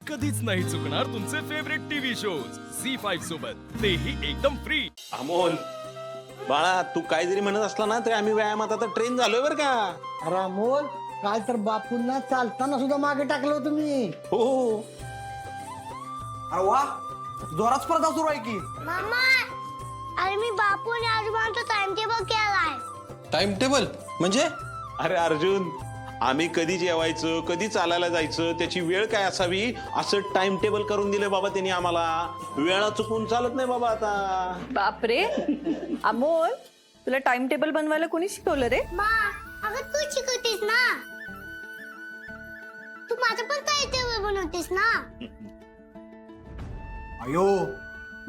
कधीच नाही चुकणार तुमचे फेवरेट टीव्ही शोज झी5 सोबत, तेही एकदम फ्री। अमोल बाळा, तू काय जरी म्हणत असला ना तरी आम्ही व्यायामात आता ट्रेन झालोय बरं का. अरे अमोल, काल तर बापूंना चालताना सुद्धा मागे टाकलं तुम्ही. हो अरे वा, जोरात स्पर्धा सुरू आहे की. मामा, अरे मी बापू आणि आजोबांचा टाइम टेबल केलाय. टाइम टेबल म्हणजे? अरे अर्जुन, आम्ही कधी जेवायचं कधी चालायला जायचं त्याची वेळ काय असावी असं टाइम टेबल करून दिलं बाबा त्यांनी आम्हाला. वेळा चुकून चालत नाही बाबा आता. बापरे, अमोल तुला टाइम टेबल बनवायला कोणी शिकवलं रे? मा, अगं तू शिकवतेस ना, तू माझं पण टाइम टेबल बनवतेस ना. अयो,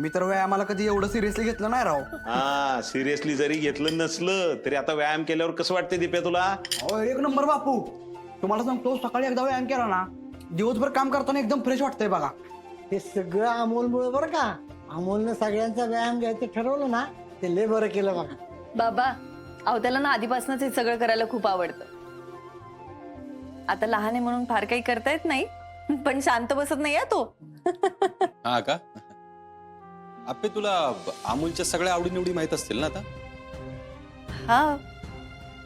मी तर व्यायामाला कधी एवढं सिरियसली घेतलं नाही राव. हा, सिरियसली जरी घेतलं नसलं तरी आता व्यायाम केल्यावर कसं वाटते दिप्या तुला? अहो, एक नंबर बापू. तुम्हाला सांगतो, सकाळी एकदा व्यायाम केला ना, दिवसभर काम करताना एकदम फ्रेश वाटतंय बघा. हे सगळं अमोलमुळे बरं का. अमोलनं सगळ्यांचा व्यायाम घ्यायचं ठरवलं ना, ते लय बरं केलं बघा. बाबा, अहो त्याला ना आधीपासूनच हे सगळं करायला खूप आवडतं. आता लहान आहे म्हणून फार काही करता येत नाही, पण शांत बसत नाही तो. हा का? आपे तुला अमूलच्या सगळ्या आवडीनिवडी माहित असतील ना आता? हा,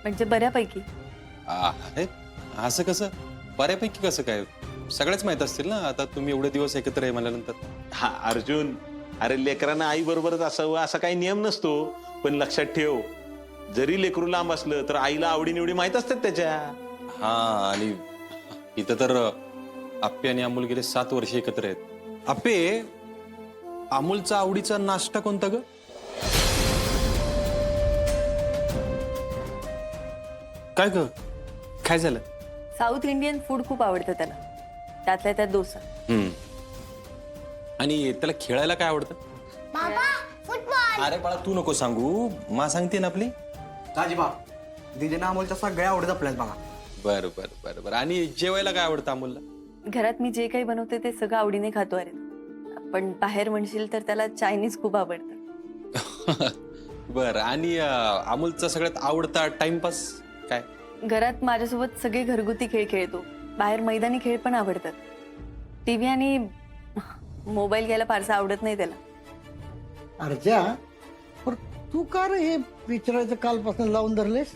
म्हणजे बऱ्यापैकी. अरे असं कसं बऱ्यापैकी कसं काय? सगळ्याच माहित असतील ना, आता तुम्ही एवढे दिवस एकत्र आहे म्हणल्यानंतर. हा अर्जुन, अरे लेकरांना आई बरोबरच असावं असा काही नियम नसतो. पण लक्षात ठेव, जरी लेकरू लांब असलं तर आईला आवडीनिवडी माहित असतात त्याच्या. हा, आणि इथं तर आप्पे आणि अमोल गेले 7 वर्ष एकत्र आहेत. आप्पे, अमोलचा आवडीचा नाश्ता कोणता ग? काय ग, काय झालं? साऊथ इंडियन फूड खूप आवडतं त्याला, त्यातल्या त्यात डोसा. आणि त्याला खेळायला काय आवडतं? बाबा, फुटबॉल. अरे बाळा, तू नको सांगू, मा सांगते ना आपली. दाजीबा, दीदीनं अमोलच्या सगळ्या आवडत आपल्यात बघा. बर बर बर बर. आणि जेवायला काय आवडतं अमोलला? घरात मी जे काही बनवते ते सगळं आवडीने खातो. अरे पण बाहेर म्हणशील तर त्याला चायनीज खूप आवडतं. बर. आणि अमोलचा सगळ्यात आवडता टाइमपास काय? घरात माझ्यासोबत सगळे घरगुती खेळ खेळतो. बाहेर मैदानी खेळ पण आवडतात. टीव्ही आणि मोबाईल घ्यायला फारसा आवडत नाही त्याला. अर्जा, पण तू का रे हे विचारायचं कालपासून लावून धरलेस?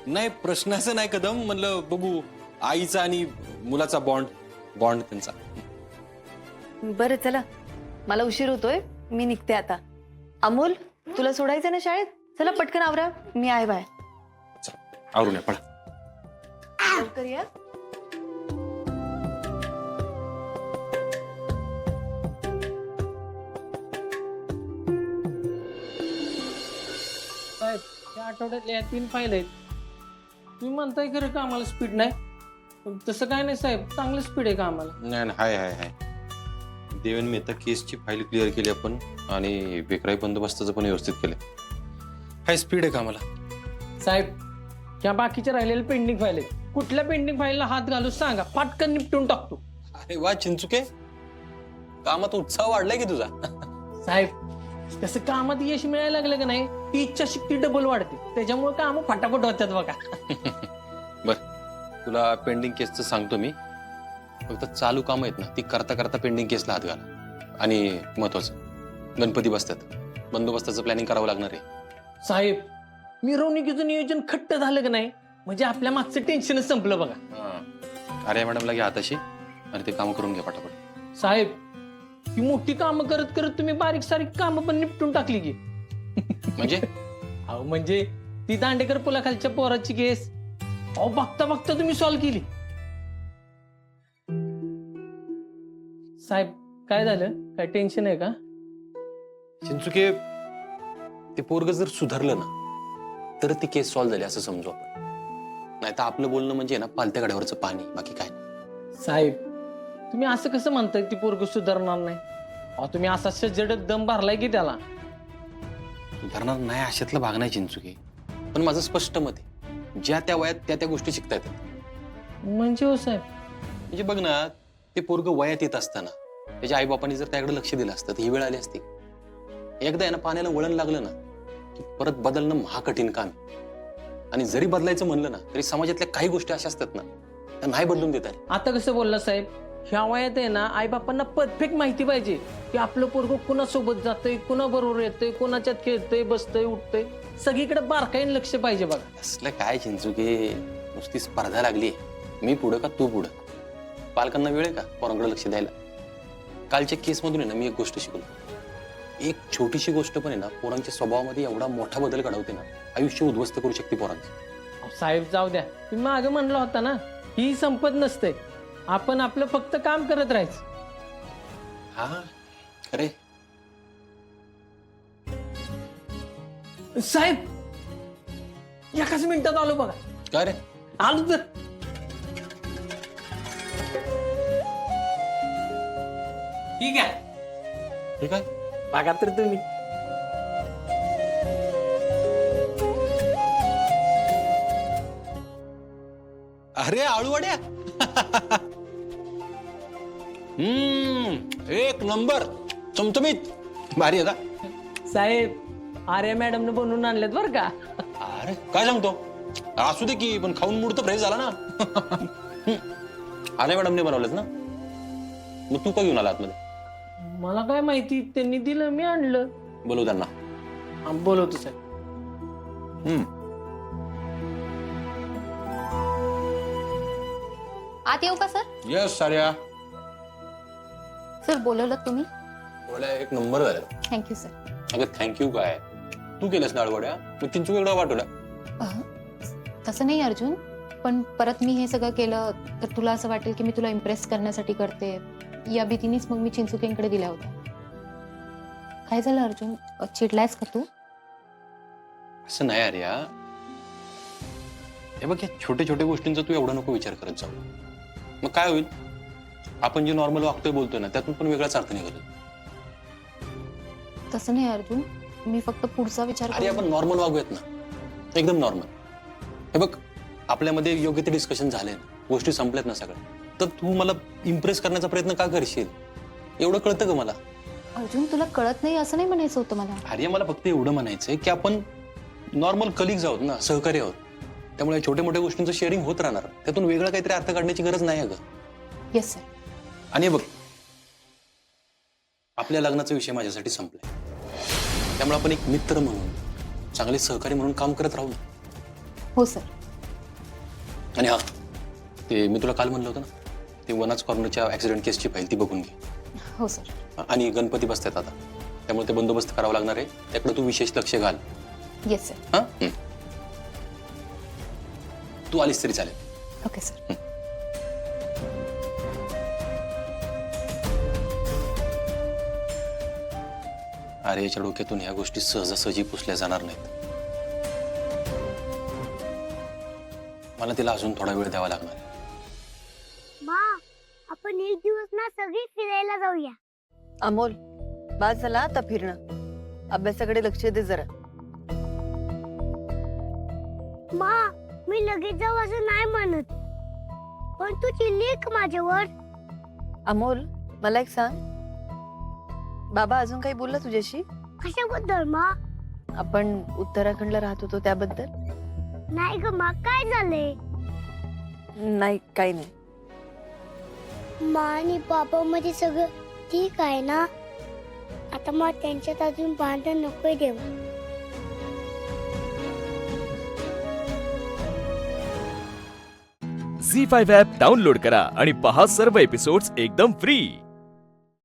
नाही, प्रश्नाचं नाही कदम, म्हणलं बघू आईचा आणि मुलाचा बॉन्ड त्यांचा. बरं चला, मला उशीर होतोय, मी निघते आता. अमोल, तुला सोडायचं ना शाळेत? चला पटकन आवरा, मी आहे बाहेर. आवरून पडा. लवकर या. साहेब, या आठवड्यातल्या 3 फाईल आहेत. तुम्ही म्हणताय खरं का आम्हाला स्पीड नाही, पण तसं काय नाही साहेब, चांगलं स्पीड आहे का आम्हाला. नाही, हाय हाय हाय. देवेन मेहता केसची फाईल क्लिअर केली आपण, आणि विक्राई बंदोबस्ताचं पण व्यवस्थित केलं. हाय स्पीड आहे का आम्हाला? साहेब, या बाकीच्या राहिलेल्या पेंडिंग फाईल आहेत. कुठल्या पेंडिंग फाईलला हात घालू सांगा, फाटकन निपटून टाकतो. अरे वा चिंचुके, कामात उत्साह वाढलाय की तुझा. साहेब, तसं कामात यश मिळायला लागलं का नाही, ती इच्छाशक्ती डबल वाढते, त्याच्यामुळे काम फटाफट होतात बघा. बर, तुला पेंडिंग केसचं सांगतो मी. फक्त चालू काम आहेत ना, ती करता करता पेंडिंग केसला हात घाला. आणि महत्वाचं, गणपती बसतात, बंदोबस्ताचं प्लॅनिंग करावं लागणार आहे. साहेब, मिरवणुकीचं नियोजन खट्ट झालं का नाही, म्हणजे आपल्या मागचं टेन्शनच संपलं बघा. अरे मॅडमला घ्या हाताशी आणि ते काम करून घ्या पटापट. साहेब, ही मोठी कामं करत करत तुम्ही बारीक सारीक कामं पण निपटून टाकली की. म्हणजे अहो म्हणजे ती दांडेकर पुलाखालच्या पोराची केस अहो बघता बघता तुम्ही सॉल्व्ह केली. साहेब, काय झालं? काय टेन्शन आहे का? चिंचुके, ते पोरग जर सुधारलं ना तर ती केस सॉल्व्ह झाली असं समजू आपण. नाही तर आपलं बोलणं म्हणजे ना पालत्या गाड्यावरचं पाणी, बाकी काय नाही. साहेब, तुम्ही असं कसं म्हणताय ती पोरग सुधारणार नाही? अहो तुम्ही असा सज्जडत दम भरलाय की त्याला. सुधारणार नाही अशातला भाग नाही चिंचुके, पण माझं स्पष्ट मत आहे, ज्या त्या वयात त्या गोष्टी शिकता येतात. म्हणजे हो साहेब, म्हणजे बघ ना, ते पोरग वयात येत असताना त्याच्या आईबापांनी जर त्याकडे लक्ष दिलं असतं तर ही वेळ आली असती. एकदा आहे ना पाण्याला वळण लागलं ना की परत बदलणं महाकठीण काम आहे. आणि जरी बदलायचं म्हणलं ना तरी समाजातल्या काही गोष्टी अशा असतात ना तर नाही बदलून देत आहे. आता कसं बोलला साहेब, ह्या वयात आहे ना आई बापांना परफेक्ट माहिती पाहिजे की आपलं पोरग कुणासोबत जातंय, कुणाबरोबर येतंय, कुणाच्यात खेळतंय, बसतंय, उठतंय, सगळीकडे बारकाईने लक्ष पाहिजे बघा. असलं काय चिंचुके, नुसती स्पर्धा लागली. मी पुढं का तू पुढं? पालकांना वेळ आहे का पोरांकडे लक्ष द्यायला? कालच्या केसमधून आहे ना मी एक गोष्ट शिकलो. एक छोटीशी गोष्ट पण आहे ना पोरांच्या स्वभावामध्ये एवढा मोठा बदल घडवते ना, आयुष्य उद्ध्वस्त करू शकते पोरांचं. अहो, साहेब जाऊ द्या, तुम्ही मागे म्हणला होता ना ही संपत नसते, आपण आपलं फक्त काम करत राहायचं. हा खरे. साहेब एकाच मिनिटात आलो बघा. काय रे? आलो तर. ठीक आहे, ठीक आहे. बघा तर तुम्ही. अरे आळूवाड्या. एक नंबर चमचमीत भारी आहे का साहेब आर्या मॅडमने बनवून आणलेत बरं का. अरे काय सांगतो, असू दे की पण खाऊन मूड तर फ्रेश झाला ना. आर्या मॅडमने बनवलेत ना, मग तू का घेऊन आला आतमध्ये? मला काय माहिती, त्यांनी दिलं मी आणलं. बोलू त्यांना. बोलवतो साहेब. आत येऊ का सर? यस साऱ्या. सर बोलवलं तुम्ही? बोला एक नंबर झाला. Thank you sir. अगं थँक्यू काय, तू केलंस ना आळूवाड्या, मग चिंचू वेगळा वाटवला. तसं नाही अर्जुन, पण परत मी हे सगळं केलं तर तुला असं वाटेल की मी तुला इम्प्रेस करण्यासाठी करते, या भीतीनेच मग मी चिंचुकेंकडे दिल्या होत्या. काय झालं अर्जुन, चिडलायस का तू? असं नाही अरे. हे बघ, या छोट्या छोट्या गोष्टींचा तू एवढा नको विचार करत जाऊ. मग काय होईल, आपण जे नॉर्मल वागतोय बोलतोय ना त्यातून पण वेगळाच अर्थ निघेल. तसं नाही अर्जुन, मी फक्त पुढचा विचार अरे आपण नॉर्मल वागूयात ना, एकदम नॉर्मल. हे बघ, आपल्यामध्ये योग्य ते डिस्कशन झाले ना, गोष्टी संपल्यात ना सगळ्या, तर तू मला इम्प्रेस करण्याचा प्रयत्न का करशील? एवढं कळतं का मला? अर्जुन तुला कळत नाही असं नाही म्हणायचं होतं मला. अरे मला फक्त एवढं म्हणायचंय की आपण नॉर्मल कलिग्स आहोत ना, सहकारी आहोत. त्यामुळे छोट्या मोठ्या गोष्टींचं शेअरिंग होत राहणार, त्यातून वेगळा काहीतरी अर्थ काढण्याची गरज नाही अगं. Yes sir. आणि बघ, आपल्या लग्नाचा विषय माझ्यासाठी संपलाय, त्यामुळे आपण एक मित्र म्हणून, चांगले सहकारी म्हणून काम करत राहू ना. हो सर. आणि हा, ते मी तुला काल म्हणलं होतं ना, ते वनाज कॉर्नरच्या ऍक्सिडेंट केसची फाईल ती बघून घे. हो सर. आणि गणपती बसतात आता, त्यामुळे ते बंदोबस्त करावा लागणार आहे, त्याकडे तू विशेष लक्ष घाल. Yes sir. हा, तू आलीस तरी चालेल. Okay sir. अरे याच्या डोक्यातून ह्या गोष्टी सहजासहजी पुसल्या जाणार नाहीत. मला तिला अजून थोडा वेळ द्यावा लागणार. मा आपण एक दिवस ना सगळी फिरायला जाऊया. अमोल, बास झाला आता फिरणं, अभ्यासाकडे लक्ष दे जरा. मा मी लगेच जाऊ असं नाही म्हणत, पण तू चिडली का माझ्यावर? अमोल, मला एक सांग, बाबा अजून काही बोलला तुझ्याशी? कशाबद्दल मा? आपण उत्तराखंडला राहत होतो त्याबद्दल? नाही ग मा, काय झालंय? नाही, काही नाही. मा आणि पापा मध्ये सगळं ठीक आहे ना? आता मग त्यांच्यात अजून भांडण नकोय देव. झी5 ॲप डाउनलोड करा आणि पहा सर्व एपिसोड्स एकदम फ्री.